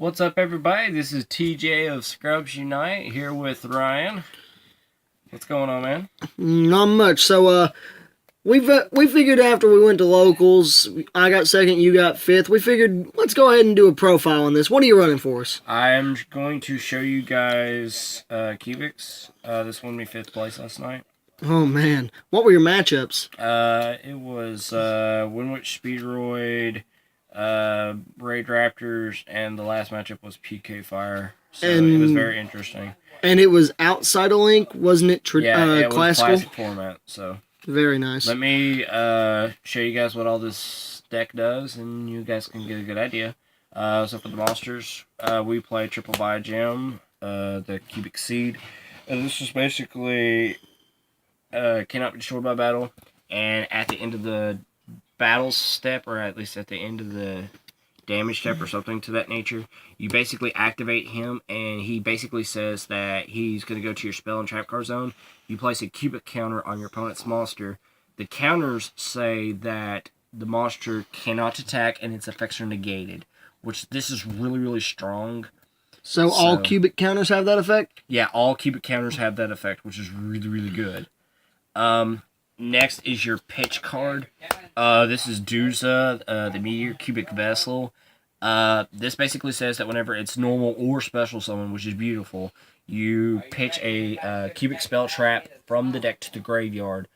What's up, everybody? This is TJ of Scrubs Unite here with Ryan. What's going on, man? Not much. We figured after we went to locals, I got second, you got fifth. We figured let's go ahead and do a profile on this. What are you running for us? I'm going to show you guys Cubics. This won me 5th place last night. Oh man, what were your matchups? It was Winwich Speedroid, Raid Raptors, and the last matchup was PK Fire. So it was very interesting. And it was outside a link, wasn't it? It was classical? classic format. So very nice. let me show you guys what all this deck does, and you guys can get a good idea. So for the monsters, we play Triple Buy Gem, the Cubic Seed, and this is basically cannot be destroyed by battle, and at the end of the battle step, or at least at the end of the damage step or something to that nature, you basically activate him, and he basically says that he's going to go to your spell and trap card zone. You place a cubic counter on your opponent's monster. The counters say that the monster cannot attack and its effects are negated, which this is really, really strong. So all cubic counters have that effect? Yeah, all cubic counters have that effect, which is really, really good. Next is your pitch card. This is Duza, the Meteor Cubic Vessel. This basically says that whenever it's normal or special summon, which is beautiful, you pitch a cubic spell trap from the deck to the graveyard.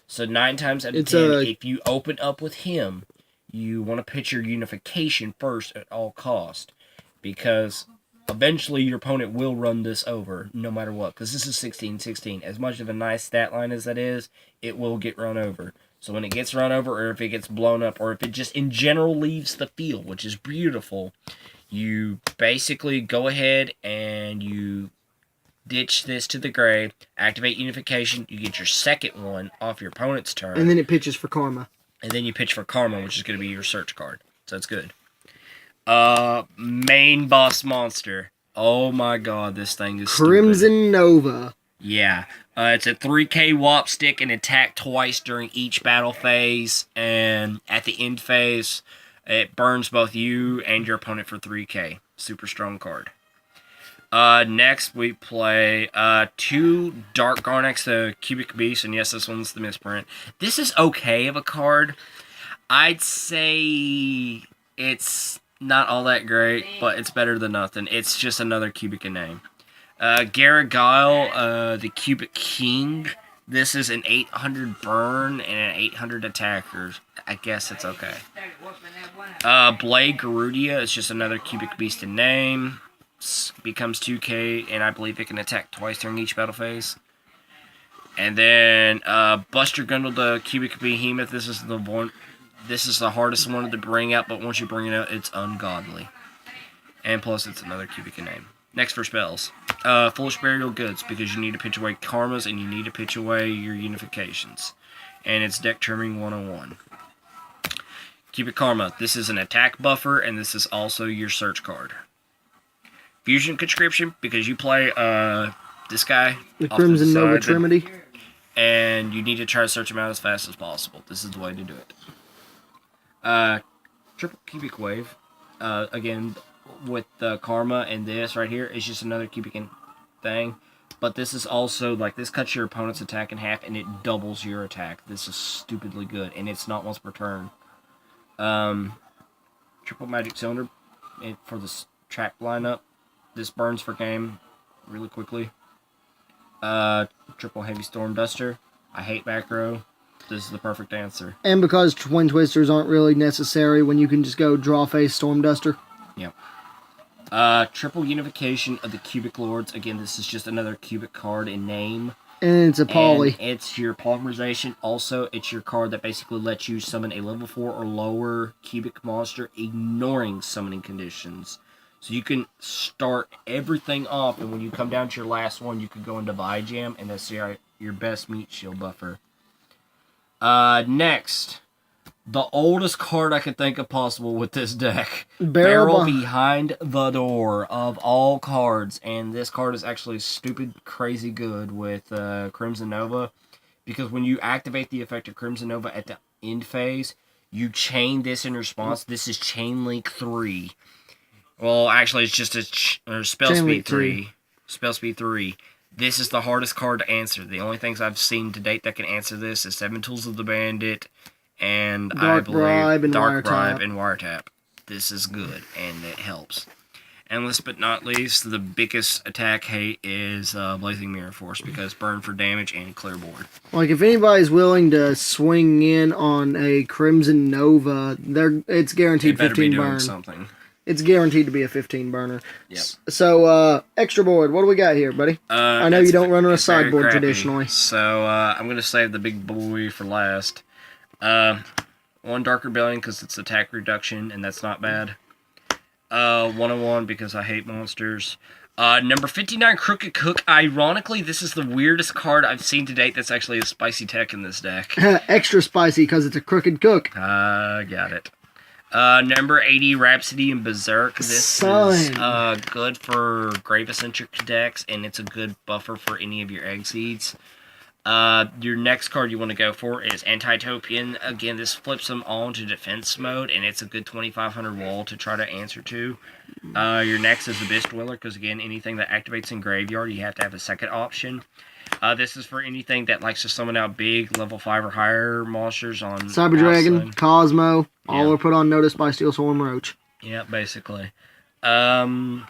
So 9 times out of 10, if you open up with him, you want to pitch your unification first at all cost, because eventually your opponent will run this over no matter what, because this is 16-16. As much of a nice stat line as that is, it will get run over. So when it gets run over, or if it gets blown up, or if it just in general leaves the field, which is beautiful, you basically go ahead and you ditch this to the grave, activate unification, you get your second one off your opponent's turn. And then it pitches for Karma. And then you pitch for Karma, which is going to be your search card. So that's good. Main boss monster. Oh my god, this thing is Crimson stupid. Nova. Yeah. It's a 3k wop stick and attack twice during each battle phase, and at the end phase, it burns both you and your opponent for 3k. Super strong card. Next, we play 2 Dark Garnax, the Cubic Beast, and yes, this one's the misprint. This is okay of a card. I'd say it's not all that great, but it's better than nothing. It's just another Cubic in name. Garagile, the Cubic King. This is an 800 burn and an 800 attacker. I guess it's okay. Blade Garudia is just another Cubic Beast in name. Becomes 2k, and I believe it can attack twice during each battle phase. And then Buster Gundle, the Cubic Behemoth. This is the one. This is the hardest one to bring out, but once you bring it out, it's ungodly. And plus, it's another Cubic in name. Next for spells. Foolish Burial Goods, because you need to pitch away Karmas and you need to pitch away your Unifications. And it's deck trimming 101. Cubic Karma. This is an attack buffer, and this is also your search card. Fusion Conscription, because you play this guy. The Crimson Nova Trinity. And you need to try to search him out as fast as possible. This is the way to do it. Triple Cubic Wave. Again, with the Karma and this right here, it's just another Cubic thing. But this is also, like, this cuts your opponent's attack in half, and it doubles your attack. This is stupidly good, and it's not once per turn. Triple Magic Cylinder for the trap lineup. This burns for game really quickly. Triple Heavy Storm Duster. I hate back row. This is the perfect answer. And because Twin Twisters aren't really necessary when you can just go draw face Storm Duster. Yep. Triple Unification of the Cubic Lords. Again, this is just another Cubic card in name. And it's a poly. And it's your polymerization. Also, it's your card that basically lets you summon a level 4 or lower Cubic monster, ignoring summoning conditions. So you can start everything off, and when you come down to your last one, you can go into Buy Jam, and that's your best meat shield buffer. Next, the oldest card I could think of possible with this deck. Barrel Behind the Door of all cards, and this card is actually stupid, crazy good with Crimson Nova, because when you activate the effect of Crimson Nova at the end phase, you chain this in response. This is Chain Link 3. Well, actually, it's just spell Chain speed Link 3. Spell speed 3. This is the hardest card to answer. The only things I've seen to date that can answer this is Seven Tools of the Bandit and I Dark believe Bribe and Dark Bribe Wiretap. and Wiretap. This is good and it helps. And last but not least, the biggest attack hate is Blazing Mirror Force because burn for damage and clear board. Like, if anybody's willing to swing in on a Crimson Nova, it's It guaranteed better be 15 doing burn. something. It's guaranteed to be a 15 burner. Yep. So, extra board. What do we got here, buddy? I know you don't run on a it's very sideboard crappy. traditionally. So I'm going to save the big boy for last. One Dark Rebellion because it's attack reduction, and that's not bad. 101 because I hate monsters. Number 59, Crooked Cook. Ironically, this is the weirdest card I've seen to date that's actually a spicy tech in this deck. Extra spicy because it's a Crooked Cook. Got it. Number 80, Rhapsody and Berserk. This is good for Grave-centric decks, and it's a good buffer for any of your Egg Seeds. Your next card you want to go for is Antitopian. Again, this flips them all into defense mode, and it's a good 2,500 wall to try to answer to. Your next is Abyss Dweller, because again, anything that activates in Graveyard, you have to have a second option. This is for anything that likes to summon out big level 5 or higher monsters on Cyber Dragon, Outland. Cosmo, all Yeah. are put on notice by Steel Swarm Roach. Yeah, basically. Diamond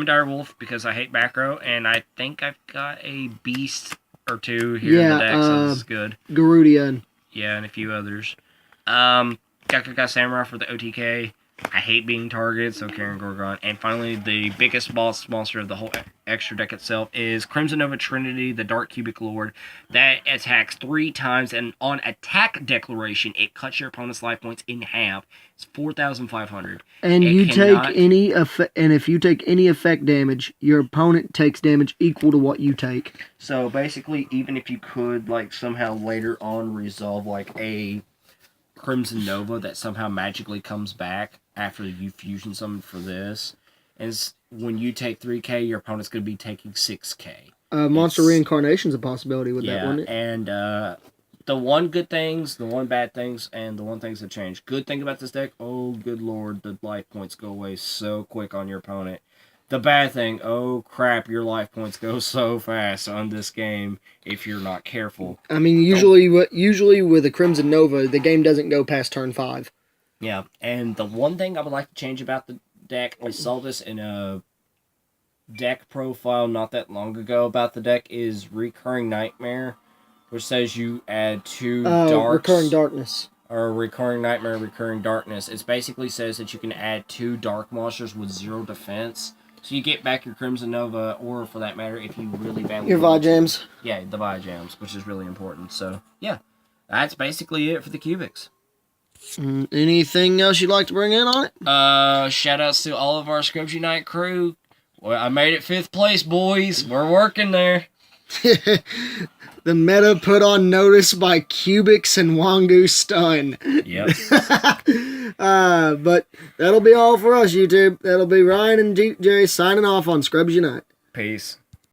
Dire Wolf, because I hate back row, and I think I've got a beast or two here in the deck, so this is good. Garudian. Yeah, and a few others. Gakuga Samurai for the OTK. I hate being targeted, so Karen Gorgon. And finally, the biggest boss monster of the whole extra deck itself is Crimson Nova Trinity, the Dark Cubic Lord. That attacks 3 times, and on attack declaration, it cuts your opponent's life points in half. It's 4,500. And It you cannot- take any effect, and if you take any effect damage, your opponent takes damage equal to what you take. So basically, even if you could, like, somehow later on resolve, like, a Crimson Nova that somehow magically comes back after you fusion summon for this, is when you take 3k, your opponent's going to be taking 6k. Monster It's- Reincarnation's a possibility with that, wouldn't it? and the one good things, the one bad things, and the one things that change. Good thing about this deck, oh good lord, the life points go away so quick on your opponent. The bad thing, oh crap, your life points go so fast on this game if you're not careful. I mean, usually with a Crimson Nova, the game doesn't go past turn 5. Yeah, and the one thing I would like to change about the deck, I saw this in a deck profile not that long ago about the deck, is Recurring Nightmare, which says you add 2 darks. Recurring Darkness. Or Recurring Nightmare, Recurring Darkness. It basically says that you can add 2 dark monsters with 0 defense. So you get back your Crimson Nova, or for that matter, if you really badly Your want to. Vijams. Yeah, the Vijams, which is really important. So, yeah. That's basically it for the Cubics. Anything else you'd like to bring in on it? Shout outs to all of our Scrubs Unite crew. Well, I made it 5th place, boys. We're working there. The meta put on notice by Cubics and Wangu Stun. Yep. But that'll be all for us, YouTube. That'll be Ryan and DJ signing off on Scrubs Unite. Peace.